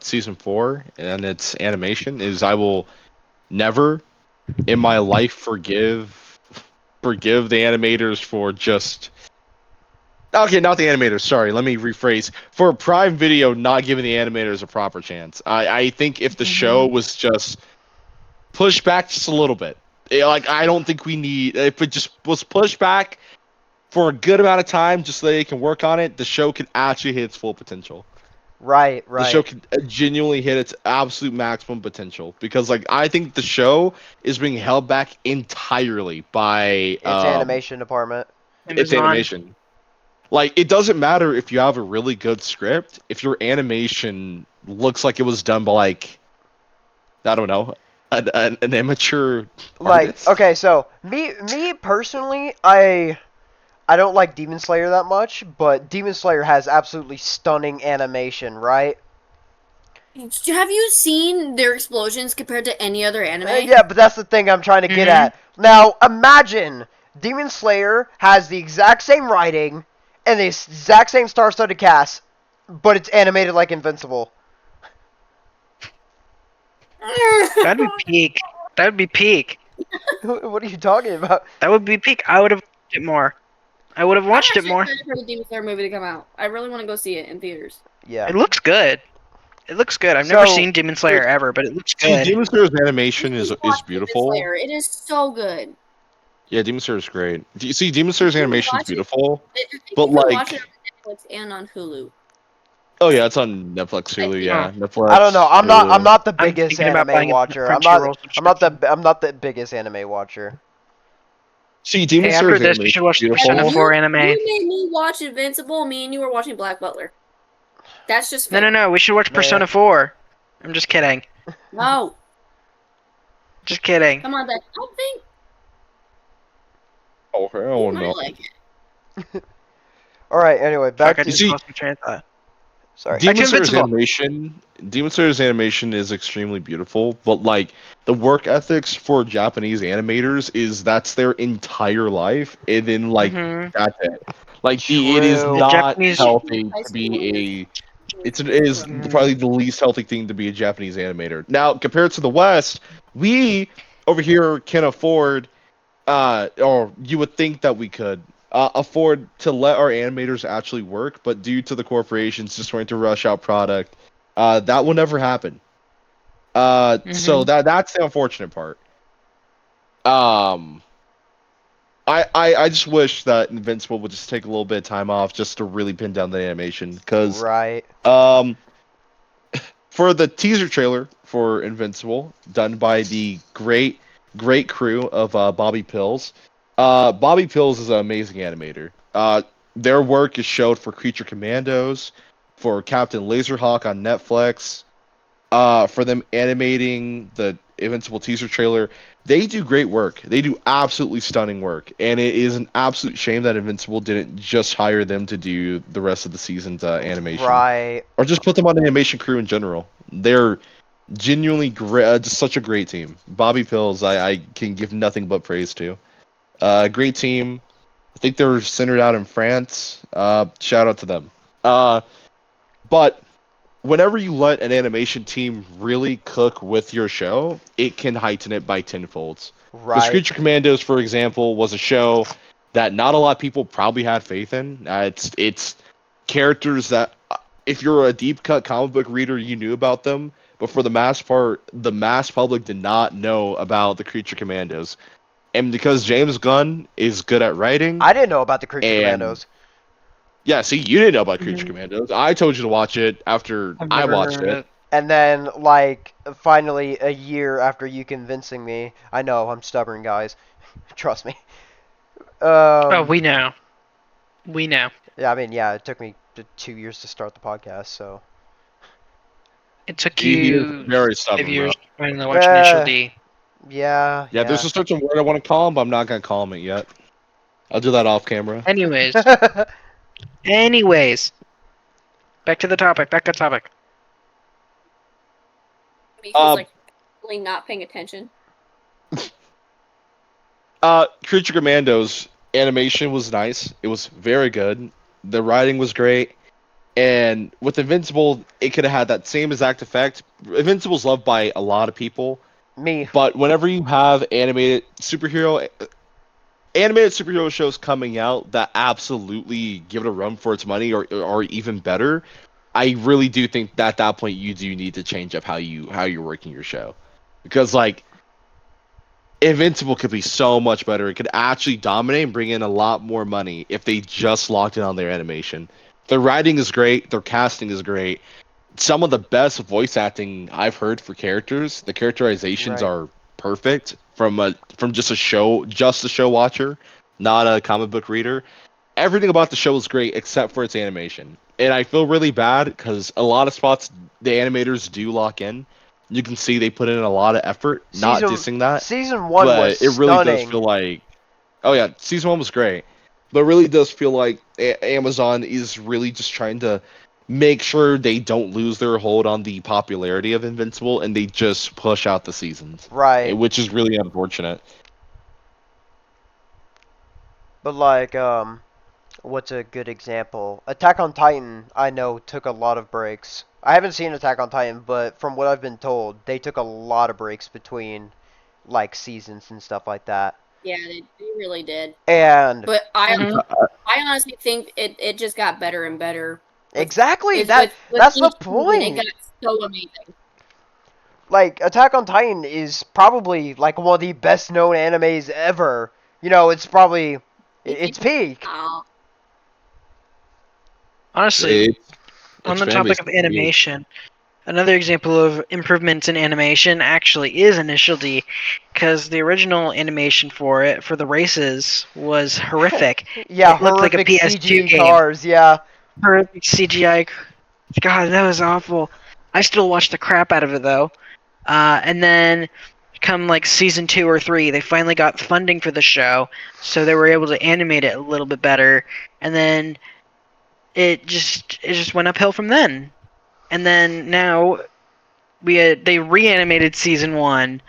season 4 and its animation is I will never in my life forgive the animators for just Okay, not the animators. Sorry, let me rephrase. For Prime Video, not giving the animators a proper chance. I think if the show was just pushed back just a little bit, like I don't think we need. If it just was pushed back for a good amount of time, just so they can work on it, the show can actually hit its full potential. Right, The show right. can genuinely hit its absolute maximum potential because, like, I think the show is being held back entirely by It's animation department. its Amazon. animation. Like, it doesn't matter if you have a really good script if your animation looks like it was done by, like, I don't know, an amateur Like, artist. okay, so me personally, I don't like Demon Slayer that much, but Demon Slayer has absolutely stunning animation, right? Have you seen their explosions compared to any other anime? Yeah, but that's the thing I'm trying to get at. Now, imagine Demon Slayer has the exact same writing and the exact same star-studded cast, but it's animated like Invincible. That'd be peak. That would be peak. What are you talking about? That would be peak. I would have watched it more. I would have I'm watched it actually more. excited for the Demon Slayer movie to come out. I really want to go see it in theaters. Yeah. It looks good. It looks good. I've never So- seen Demon Slayer ever, but it looks See, good. Demon Slayer's animation You is should watch Demon beautiful. Slayer. It is so good. Yeah, Demon Slayer is great. Do you see Demon Slayer's animation is Watch it. beautiful? I think But, you can watch like, it on Netflix and on Hulu. oh yeah, it's on Netflix, Hulu. Yeah, Netflix. I don't know. I'm Hulu. not the I'm biggest thinking about anime buying a watcher. Crunchyroll subscription. I'm not the biggest anime watcher. See, Demon Hey, after Slayer's this, we animation should is watch the beautiful. Persona 4 anime. You made me watch Invincible. Me and you were watching Black Butler. That's just fair. No. We should watch Nah. Persona 4. I'm just kidding. No. Just kidding. Come on, Beck. I think Oh hell you might no! like it. All right. Anyway, back Fuck, I to just see- lost my train of thought. sorry. Back to Demon Slayer's animation is extremely beautiful, but like the work ethics for Japanese animators is that's their entire life, and then like Mhm. that's it. Like it is True. The not Japanese- healthy to be a. It is probably the least healthy thing to be a Japanese animator. Now, compared to the West, we over here can afford, or you would think that we could afford to let our animators actually work, but due to the corporations just wanting to rush out product, that will never happen. So that's the unfortunate part. Um, I just wish that Invincible would just take a little bit of time off just to really pin down the animation, because Right. for the teaser trailer for Invincible, done by the great crew of Bobby Pills. Bobby Pills is an amazing animator. Their work is showed for Creature Commandos, for Captain Laserhawk on Netflix, for them animating the Invincible teaser trailer. They do great work. They do absolutely stunning work, and it is an absolute shame that Invincible didn't just hire them to do the rest of the season's animation, Right. or just put them on the animation crew in general. They're genuinely great, just such a great team. Bobby Pills, I can give nothing but praise to. Great team. I think they're centered out in France. Shout out to them. But whenever you let an animation team really cook with your show, it can heighten it by tenfolds. The Right. Screecher Commandos, for example, was a show that not a lot of people probably had faith in. It's characters that, if you're a deep cut comic book reader, you knew about them, but for the mass part, the mass public did not know about the Creature Commandos. And because James Gunn is good at writing, I didn't know about the Creature and Commandos. yeah, see, you didn't know about Creature Commandos. I told you to watch it after I've I never watched heard of it. And then, like, finally, a year after you convincing me, I know I'm stubborn, guys. Trust me. Oh, we know. We know. Yeah, I mean, yeah, it took me 2 years to start the podcast, so. It took He is you very 5 stubborn, bro. years to finally watch Initial D. Yeah. Yeah, there's a certain word I want to call him, but I'm not gonna call him it yet. I'll do that off camera. Anyways. Anyways. Back to the topic. Back to topic. He's like really not paying attention. Creature Commandos animation was nice. It was very good. The writing was great. And with Invincible, it could have had that same exact effect. Invincible's loved by a lot of people, Me. but whenever you have animated superhero animated superhero shows coming out that absolutely give it a run for its money or even better, I really do think that at that point you do need to change up how you're working your show. Because like Invincible could be so much better. It could actually dominate and bring in a lot more money if they just locked in on their animation. Their writing is great, their casting is great. Some of the best voice acting I've heard for characters. The characterizations Right. are perfect from just a show watcher, not a comic book reader. Everything about the show is great except for its animation. And I feel really bad because a lot of spots the animators do lock in. You can see they put in a lot of effort, not Season dissing that, season one was but it really does stunning. feel like, oh yeah, season one was great, but it really does feel like Amazon is really just trying to make sure they don't lose their hold on the popularity of Invincible, and they just push out the seasons, Right. which is really unfortunate. But like, what's a good example? Attack on Titan, I know, took a lot of breaks. I haven't seen Attack on Titan, but from what I've been told, they took a lot of breaks between like seasons and stuff like that. Yeah, they really did. And But Mhm. I honestly think it just got better and better. exactly With that's the each season, it point. got so amazing. Like Attack on Titan is probably like one of the best known animes ever. You know, it's probably it's peak. Oh, Honestly, It, on its the fan base topic of is huge. animation, another example of improvements in animation actually is Initial D, because the original animation for it, for the races, was horrific. Yeah, It looked like a horrific PS2 CGE game. cars. Yeah. Horrific CGI. God, that was awful. I still watch the crap out of it, though. And then come like season 2 or 3, they finally got funding for the show, so they were able to animate it a little bit better. And then it just went uphill from then. And then now they reanimated season 1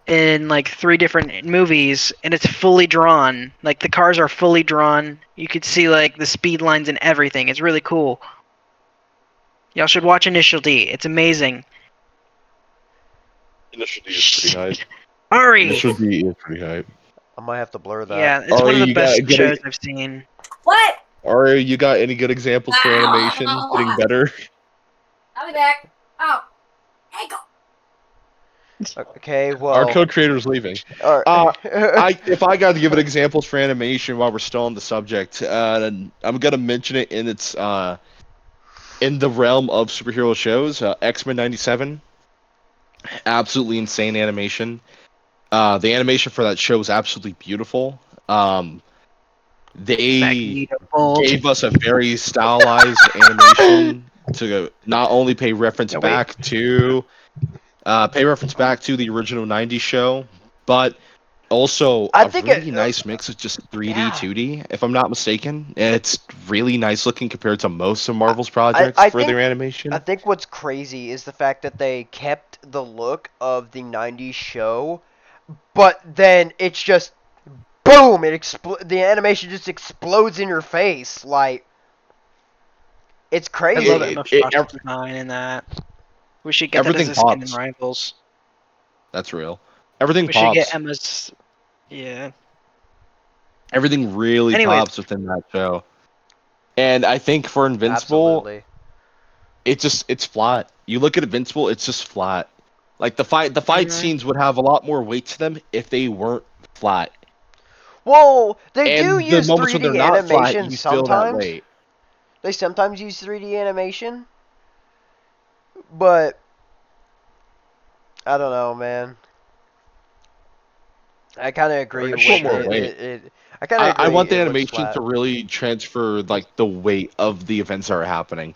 in like 3 different movies, and it's fully drawn. Like the cars are fully drawn. You could see like the speed lines and everything. It's really cool. Y'all should watch Initial D. It's amazing. Initial D is pretty hype. Ari. Initial D is pretty hype. I might have to blur that. Yeah, it's one Ari, of the you got best good. shows I've seen. what? Ari, you got any good examples for animation getting better? I'll be back. Oh, hey, go. Okay, Our well, co-creator's leaving. all Uh, right. if I got to give it examples for animation while we're still on the subject, I'm gonna mention it in the realm of superhero shows. X-Men '97, absolutely insane animation. The animation for that show is absolutely beautiful. They Magneto Bolt. gave us a very stylized animation to not only No, wait. pay reference back to the original '90s show, but also I a think really nice mix of just 3D, yeah. 2D, if I'm not mistaken. And it's really nice looking compared to most of Marvel's I projects I for their think I animation. think what's crazy is the fact that they kept the look of the '90s show, but then it's just boom! The animation just explodes in your face. Like it's I love crazy. Emma It, Frost's design in that. We should get that as everything a skin in pops. Rivals. That's real. Everything We should get pops. Emma's. Yeah. Everything really Anyways, pops within that show. And I think for Invincible, Absolutely. it's flat. You look at Invincible, it's just flat. Like the fight mhm. scenes would have a lot more weight to them if they weren't flat. Well, they do And the use moments when they're 3D not flat, animation you feel that sometimes. weight. They sometimes use 3D animation, but I don't know, man. I kind of Or agree I just want with more initiate. weight. I kind of I agree. want the It looks animation flat. to really transfer like the weight of the events that are happening.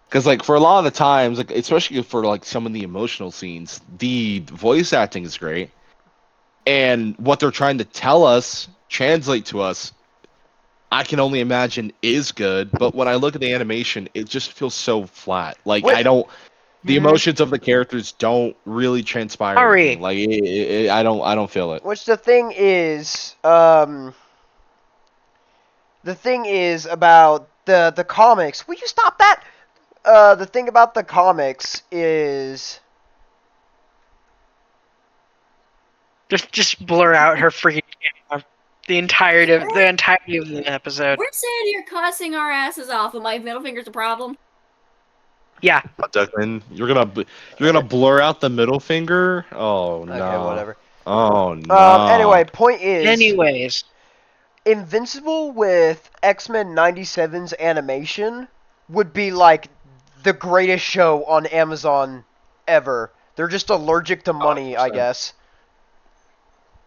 Because like for a lot of the times, like especially for like some of the emotional scenes, the voice acting is great, and what they're trying to tell us, translate to us, I can only imagine is good. But when I look at the animation, it just feels so flat. Like What? I don't, the Mhm. emotions of the characters don't really transpire with me. Ari. Like I don't feel it. Which the thing is, the thing is about the comics. Will you stop that? The thing about the comics is Just blur out her freaking camera. the entirety of the episode. We're saying you're cussing our asses off, and my middle finger's a problem. Yeah. Declan, you're gonna blur out the middle finger? Oh no. Okay, whatever. Oh no. Anyway, point is. Anyways, Invincible with X-Men 97's animation would be like the greatest show on Amazon ever. They're just allergic to money, I 100%. guess.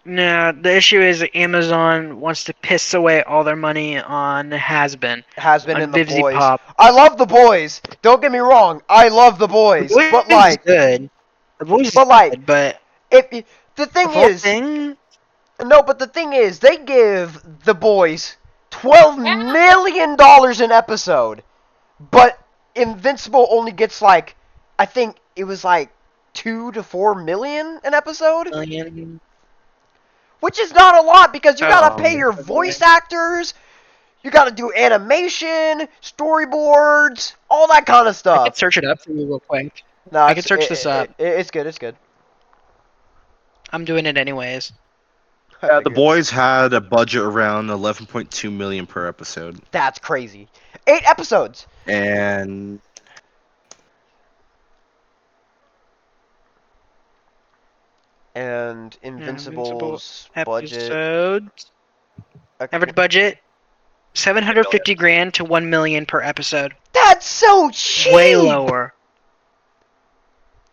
no, the issue is that Amazon wants to piss away all their money on Has-Been. Has been On in the Vivzy boys. Pop. I love the boys. Don't get me wrong. I love the boys, The voice but is like, good. The voice is but like, good, but if the the thing whole is, thing. no, but the thing is, they give the boys $12 million an episode, but Invincible only gets like, I think it was like 2 to 4 million an episode, Million. which is not a lot because you gotta pay your okay. voice actors, you gotta do animation, storyboards, all that kind of I stuff. could search it up for you real quick. No, I could search this up. It's good. It's good. I'm doing it anyways. I Yeah, the figured. boys had a budget around 11.2 million per episode, That's crazy. 8 episodes. and And Invincible's budget. Episode. Average budget 750 grand to 1 million per episode. That's so cheap. Way lower.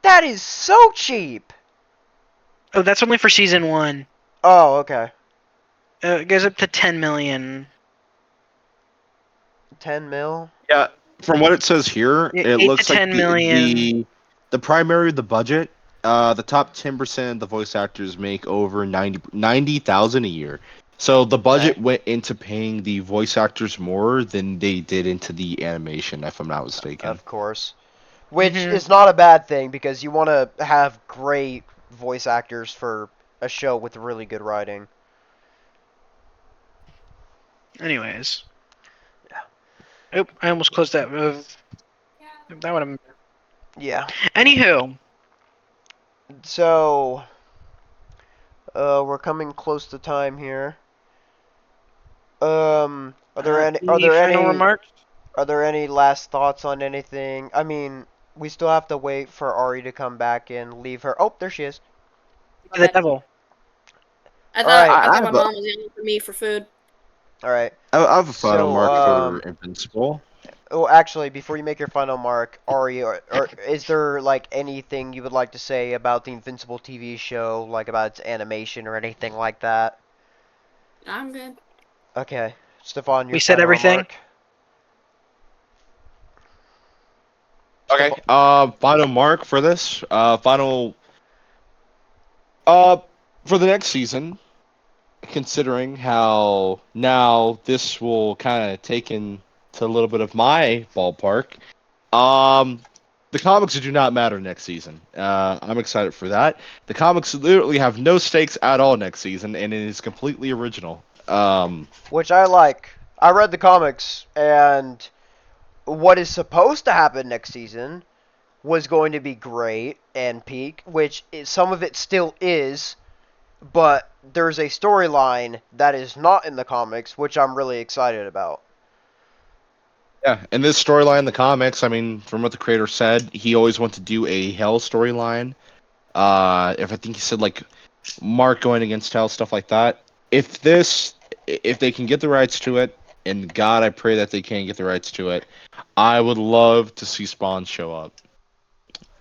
That is so cheap. Oh, that's only for season 1. Oh, okay. It goes up to 10 million. 10 mil. yeah, from what it says here, Yeah, it 8 looks to 10 like million. the primary the budget. The top 10% of the voice actors make over 90,000 a year. So the budget went into paying the voice actors more than they did into the animation, if I'm not mistaken. Of course. Which Mhm. is not a bad thing because you want to have great voice actors for a show with really good writing. Anyways. Oop, I almost closed that. That would have. Yeah. Anywho, So, we're coming close to time here. Are there any final remarks? are there any last thoughts on anything? I mean, we still have to wait for Ari to come back and leave her. Oh, there she is. The devil. I thought, Alright. I thought I my have a- mom was yelling for me for food. All right. I have a final So, mark for Invincible. Oh, actually, before you make your final mark, Ari, or is there like anything you would like to say about the Invincible TV show, like about its animation or anything like that? I'm good. Okay, Stefan, your We said final everything? remark. Okay. Final mark for this. Final. For the next season, considering how now this will kind of take into a little bit of my ballpark. The comics do not matter next season. I'm excited for that. The comics literally have no stakes at all next season, and it is completely original. Which I like. I read the comics, and what is supposed to happen next season was going to be great and peak, which some of it still is, but there's a storyline that is not in the comics, which I'm really excited about. Yeah, and this storyline in the comics, I mean, from what the creator said, he always wanted to do a Hell storyline. If I think he said like Mark going against Hell, stuff like that. If they can get the rights to it, and God, I pray that they can get the rights to it, I would love to see Spawn show up.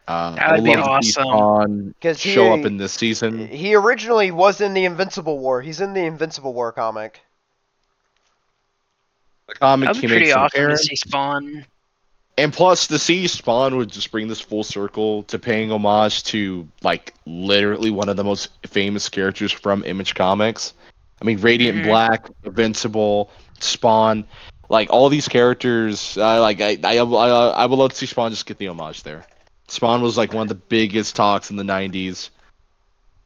That would be awesome. Spawn 'Cause show up in this season. He originally was in the Invincible War. He's in the Invincible War comic. The comic That'd he be pretty makes an awesome to appearance. see Spawn. And plus, the see Spawn would just bring this full circle to paying homage to, like, literally one of the most famous characters from Image Comics. I mean, Radiant Mhm. Black, Invincible, Spawn, like, all these characters, I would love to see Spawn just get the homage there. Spawn was, like, one of the biggest talks in the 90s.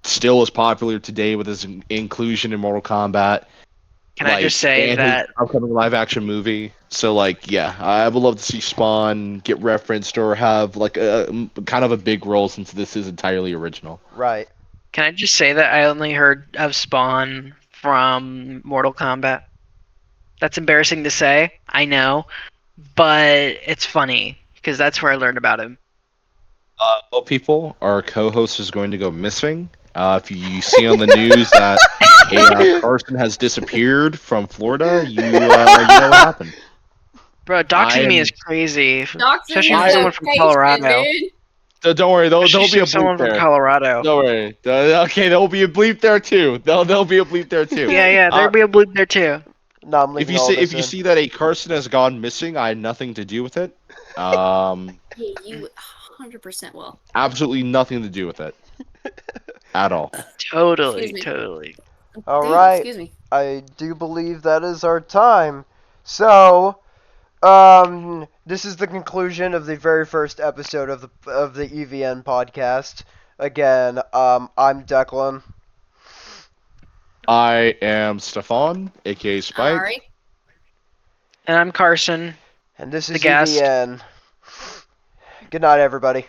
Still is popular today with his inclusion in Mortal Kombat. Can I just say and that his upcoming live action movie? So like, yeah, I would love to see Spawn get referenced or have like a kind of a big role since this is entirely original. Right. Can I just say that I only heard of Spawn from Mortal Kombat. That's embarrassing to say, I know, but it's funny because that's where I learned about him. Well, people, our co-host is going to go missing. If you see on the news that Carson has disappeared from Florida, you know what happened. Bro, doxing me is crazy, Doxing especially is from someone from location, Colorado. dude. Don't worry, there'll Especially be a someone bleep from there. Colorado. Don't worry. Okay, there'll be a bleep there too. There'll be a bleep there too. Yeah, there'll be a bleep there too. No, I'm If leaving you all see this if you in. see that a Carson has gone missing, I had nothing to do with it. Yeah, you 100% will. Absolutely nothing to do with it. At all. Totally, Excuse me. totally. All Dude, right. excuse me. I do believe that is our time. So, this is the conclusion of the very first episode of the EVN podcast. Again, I'm Declan. I am Stefan, aka Spike. Alright. And I'm Carson. And this The is guest. EVN. Good night, everybody.